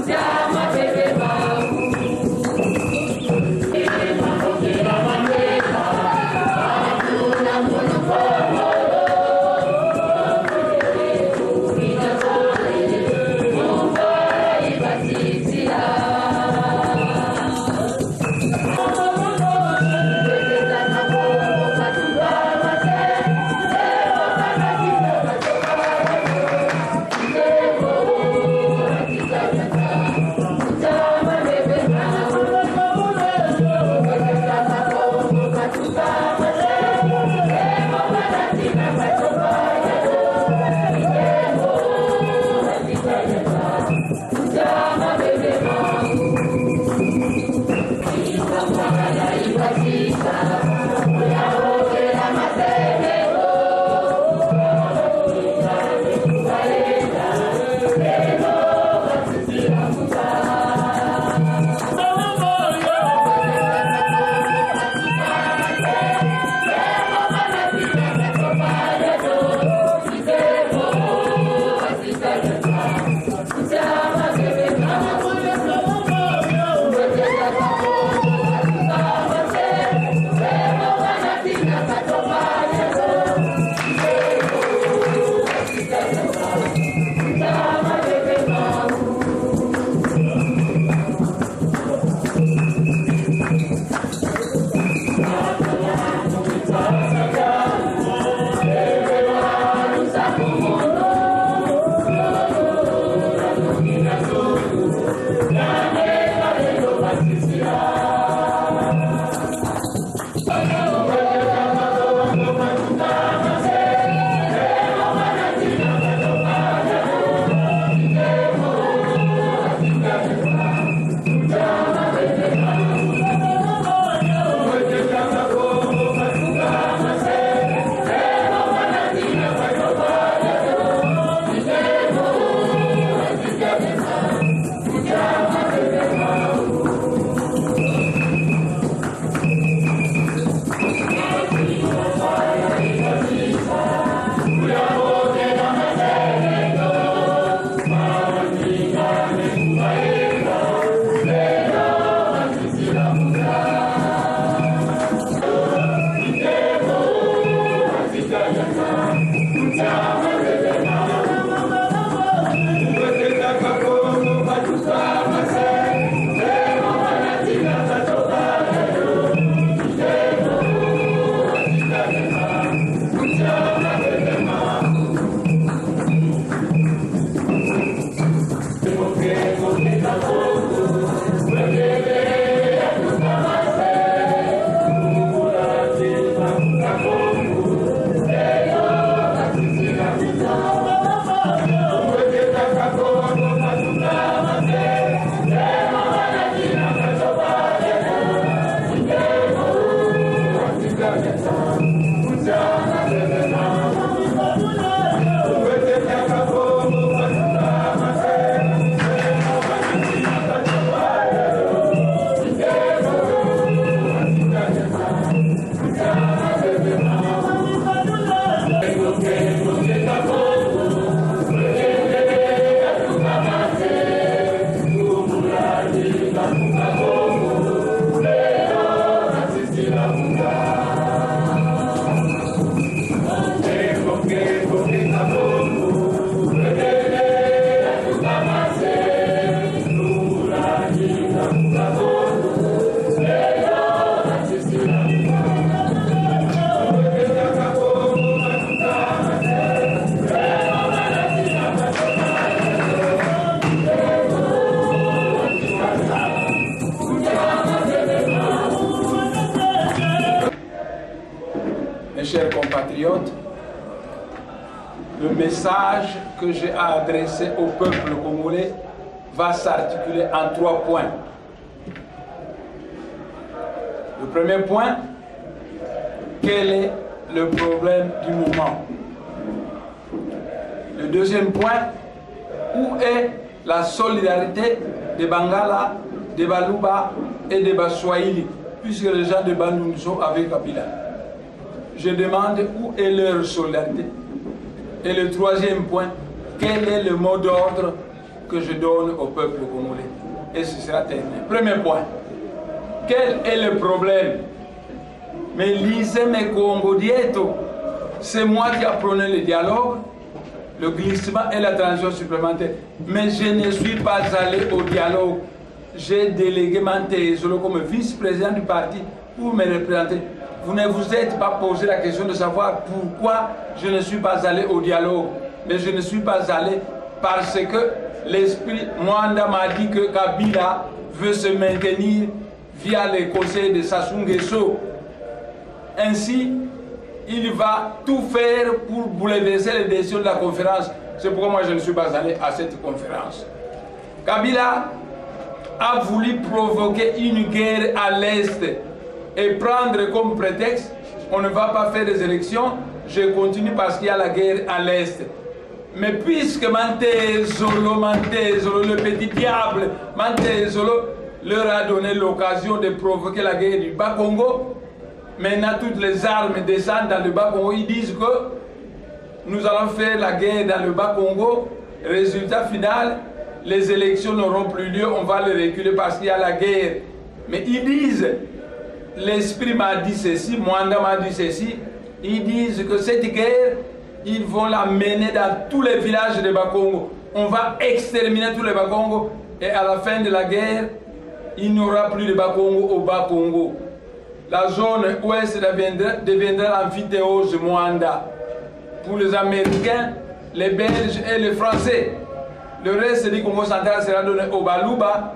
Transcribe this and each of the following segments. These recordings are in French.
Yeah. compatriotes, le message que j'ai à adresser au peuple congolais va s'articuler en 3 points. Le premier point, quel est le problème du moment? Le deuxième point, où est la solidarité des Bangala, des Baluba et des Baswahili, puisque les gens de Bandung sont avec Kabila. Je demande où est leur solidarité. Et le troisième point, quel est le mot d'ordre que je donne au peuple congolais? Et ce sera terminé. Premier point, quel est le problème? Mais lisez mes Congo Dieto, c'est moi qui apprenais le dialogue, le glissement et la transition supplémentaire. Mais je ne suis pas allé au dialogue. J'ai délégué Manté Zolo comme vice-président du parti pour me représenter. Vous ne vous êtes pas posé la question de savoir pourquoi je ne suis pas allé au dialogue. Mais je ne suis pas allé parce que l'esprit Mwanda m'a dit que Kabila veut se maintenir via les conseils de Sassou Nguesso. Ainsi, il va tout faire pour bouleverser les décisions de la conférence. C'est pourquoi moi je ne suis pas allé à cette conférence. Kabila a voulu provoquer une guerre à l'Est et prendre comme prétexte, on ne va pas faire des élections, je continue parce qu'il y a la guerre à l'Est. Mais puisque Manté Zolo, le petit diable, Manté Zolo leur a donné l'occasion de provoquer la guerre du Bas-Congo, maintenant toutes les armes descendent dans le Bas-Congo, ils disent que nous allons faire la guerre dans le Bas-Congo, résultat final, les élections n'auront plus lieu, on va les reculer parce qu'il y a la guerre. Mais ils disent, l'esprit m'a dit ceci, Mwanda m'a dit ceci, ils disent que cette guerre, ils vont la mener dans tous les villages de Bas-Congo. On va exterminer tous les Bas-Congo et à la fin de la guerre, il n'y aura plus de Bas-Congo au Bas-Congo. La zone ouest deviendra l'amphithéose Mwanda. Pour les Américains, les Belges et les Français. Le reste du Congo central sera donné aux Baluba,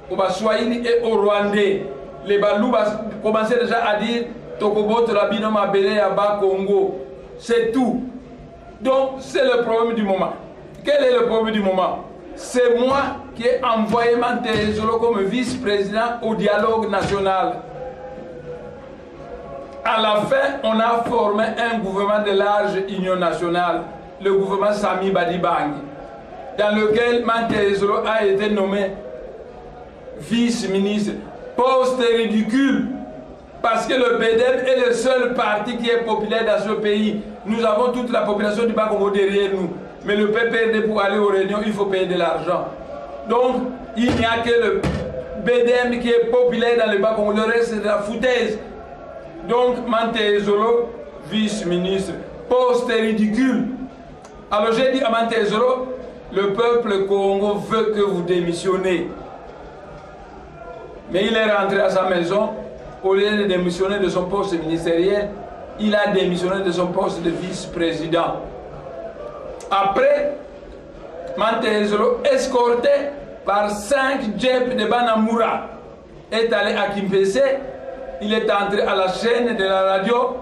aux Baswahili et aux Rwandais. Les Baluba commençaient déjà à dire Tokoboto la binôme Abélé à Bas-Congo. C'est tout. Donc c'est le problème du moment. Quel est le problème du moment? C'est moi qui ai envoyé Manté Zolo comme vice-président au dialogue national. À la fin, on a formé un gouvernement de large union nationale, le gouvernement Sami Badibangi, dans lequel Manté Zolo a été nommé vice-ministre. Poste ridicule, parce que le BDM est le seul parti qui est populaire dans ce pays. Nous avons toute la population du Bas-Congo derrière nous. Mais le PPRD, pour aller aux réunions, il faut payer de l'argent. Donc, il n'y a que le BDM qui est populaire dans le Bas-Congo. Le reste, c'est de la foutaise. Donc, Manté Zolo, vice-ministre. Poste ridicule. Alors, j'ai dit à Manté Zolo, le peuple Congo veut que vous démissionnez. Mais il est rentré à sa maison, au lieu de démissionner de son poste ministériel, il a démissionné de son poste de vice-président. Après, Manté Zolo, escorté par 5 jeeps de Banamura, est allé à Kimpese. Il est entré à la chaîne de la radio.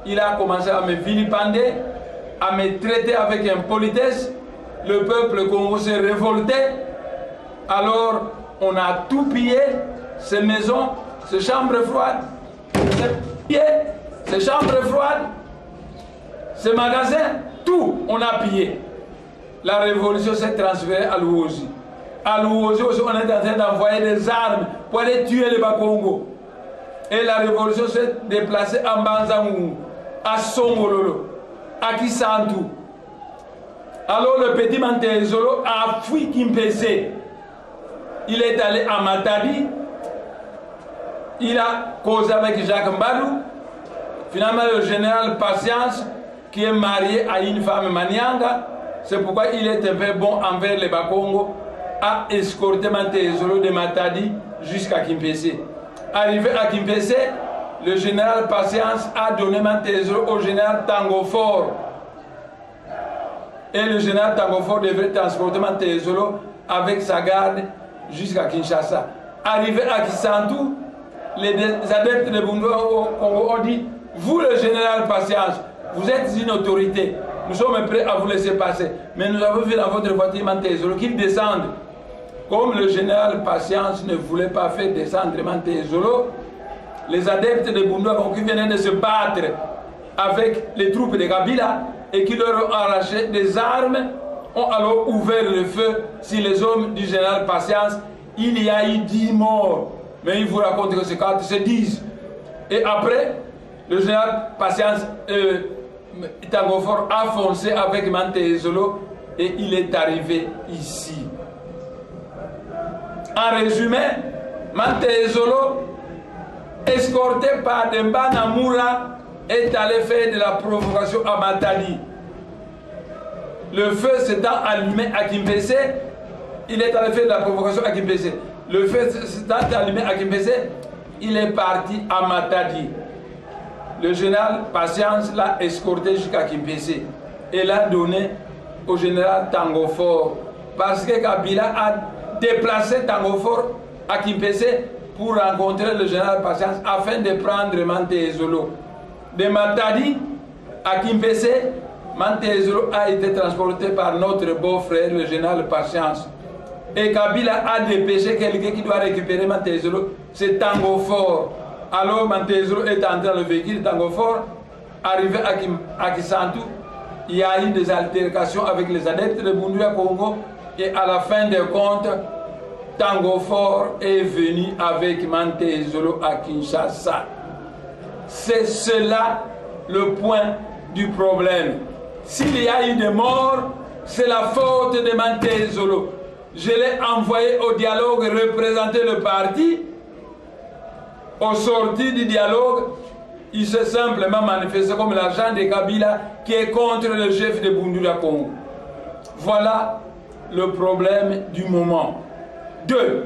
Il a commencé à me vilipender, à me traiter avec impolitesse. Le peuple congolais s'est révolté. Alors, on a tout pillé, ces maisons, ces chambres froides, ces chambres froides, ces magasins, tout, on a pillé. La révolution s'est transférée à Louosi. À Louosi aussi, on est en train d'envoyer des armes pour aller tuer les Bas-Congo. Et la révolution s'est déplacée à Mbanzamou, à Songololo, à Kisantu. Alors le petit Manté Zolo a fui Kimpese. Il est allé à Matadi. Il a causé avec Jacques Mbalou. Finalement, le général Patience, qui est marié à une femme Manianga, c'est pourquoi il est un peu bon envers les Bas-Congo, a escorté Manté Zolo de Matadi jusqu'à Kimpese. Arrivé à Kimpese, le général Patience a donné Manté Zolo au général Tangofor. Et le général Tangofor devrait transporter Manté Zolo avec sa garde jusqu'à Kinshasa. Arrivé à Kisantu, les adeptes de Bundu ont dit, vous le général Patience, Vous êtes une autorité. Nous sommes prêts à vous laisser passer. Mais nous avons vu dans votre voiture Mantézolo qu'ils descendent. Comme le général Patience ne voulait pas faire descendre Mantézolo, les adeptes de Bundouya qui venaient de se battre avec les troupes de Kabila et qui leur ont arraché des armes, ont alors ouvert le feu sur les hommes du général Patience. Il y a eu 10 morts. Mais il vous raconte que c'est 4, c'est 10. Et après, le général Patience Tango Fort a foncé avec Mantézolo et il est arrivé ici. En résumé, Mantézolo, escorté par Demba Namoura, est allé faire de la provocation à Matadi. Le feu s'étant allumé à Kimpese, il est allé faire de la provocation à Kimpese. Le feu s'étant allumé à Kimpese, il est parti à Matadi. Le général Patience l'a escorté jusqu'à Kimpese et l'a donné au général Tango Fort. Parce que Kabila a déplacé Tango Fort à Kimpese pour rencontrer le général Patience afin de prendre Mantézolo. De Matadi à Kimpese, Mantézolo a été transporté par notre beau-frère, le général Patience. Et Kabila a dépêché quelqu'un qui doit récupérer Mantézolo, c'est Tango Fort. Alors Mantézolo est entré dans le véhicule Tango Fort, arrivé à Kisantu, il y a eu des altercations avec les adeptes de Bundouya Congo et à la fin des comptes, Tango Fort est venu avec Mantézolo à Kinshasa. C'est cela le point du problème. S'il y a eu des morts, c'est la faute de Mantézolo. Je l'ai envoyé au dialogue représenter le parti. Au sorti du dialogue, il s'est simplement manifesté comme l'agent de Kabila qui est contre le chef de Bundouya Congo. Voilà le problème du moment. 2.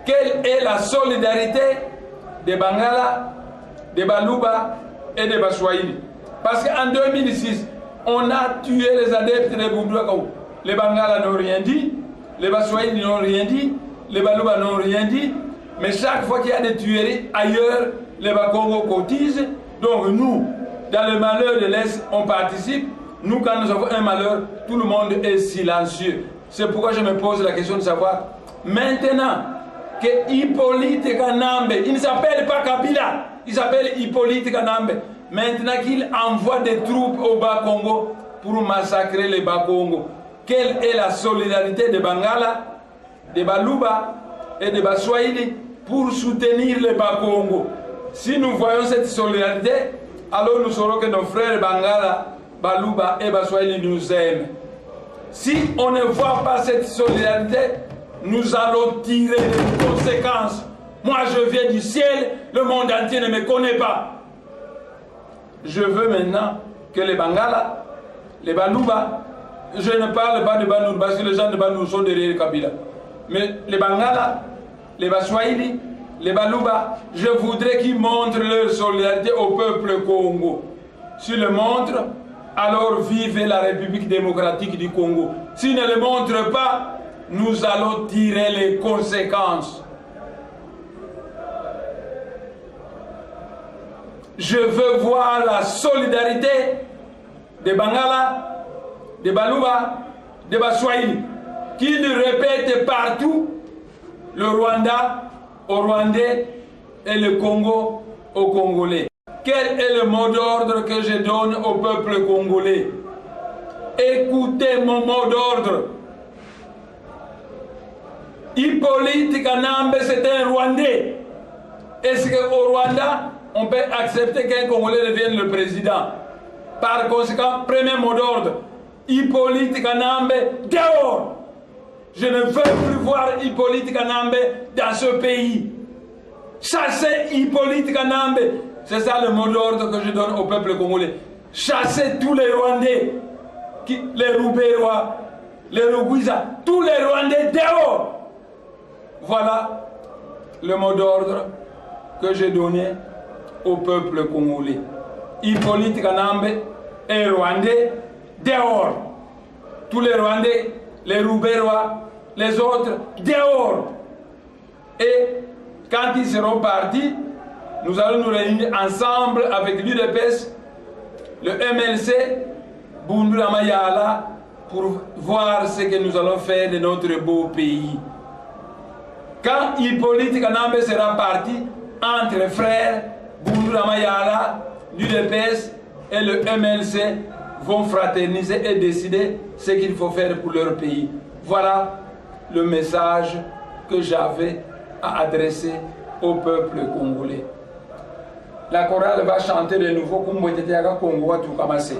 Quelle est la solidarité des Bangala, des Baluba et des Baswahili? Parce qu'en 2006, on a tué les adeptes de Bundouya Congo. Les Bangala n'ont rien dit, les Baswahili n'ont rien dit, les Baluba n'ont rien dit. Mais chaque fois qu'il y a des tueries ailleurs, les Bakongo cotisent. Donc nous, dans le malheur de l'Est, on participe. Nous, quand nous avons un malheur, tout le monde est silencieux. C'est pourquoi je me pose la question de savoir, maintenant que Hippolyte Kanambe, il ne s'appelle pas Kabila, il s'appelle Hippolyte Kanambe, maintenant qu'il envoie des troupes au Bas-Congo pour massacrer les Bas-Congo, quelle est la solidarité des Bangala, des Baluba et des Baswahili pour soutenir les Bas-Congo? Si nous voyons cette solidarité, alors nous saurons que nos frères Bangala, Baluba et Baswahili nous aiment. Si on ne voit pas cette solidarité, nous allons tirer les conséquences. Moi, je viens du ciel, le monde entier ne me connaît pas. Je veux maintenant que les Bangala, les Baluba, je ne parle pas de Bandung parce que les gens de Bandung sont derrière Kabila, mais les Bangala, les Baswahili, les Baluba, je voudrais qu'ils montrent leur solidarité au peuple Congo. S'ils le montrent, alors vive la République démocratique du Congo. S'ils ne le montrent pas, nous allons tirer les conséquences. Je veux voir la solidarité des Bangala, des Baluba, des Baswahili, qu'ils répètent partout le Rwanda aux Rwandais et le Congo aux Congolais. Quel est le mot d'ordre que je donne au peuple congolais? Écoutez mon mot d'ordre. Hippolyte Kanambe, c'est un Rwandais. Est-ce qu'au Rwanda, on peut accepter qu'un Congolais devienne le président? Par conséquent, premier mot d'ordre, Hippolyte Kanambe, dehors! Je ne veux plus voir Hippolyte Kanambe dans ce pays. Chassez Hippolyte Kanambe. C'est ça le mot d'ordre que je donne au peuple congolais. Chassez tous les Rwandais, les Roubérois, les Rugwiza, tous les Rwandais dehors. Voilà le mot d'ordre que j'ai donné au peuple congolais. Hippolyte Kanambe est Rwandais dehors. Tous les Rwandais, les Roubérois, les autres dehors. Et quand ils seront partis, nous allons nous réunir ensemble avec l'UDPS le MLC, Bundu Mayala, pour voir ce que nous allons faire de notre beau pays. Quand Hippolyte Kanambe sera parti, entre les frères, Bundu Mayala, l'UDPS et le MLC vont fraterniser et décider ce qu'il faut faire pour leur pays. Voilà le message que j'avais à adresser au peuple congolais. La chorale va chanter de nouveau comme était à Congo tout commencer.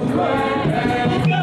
Thank you.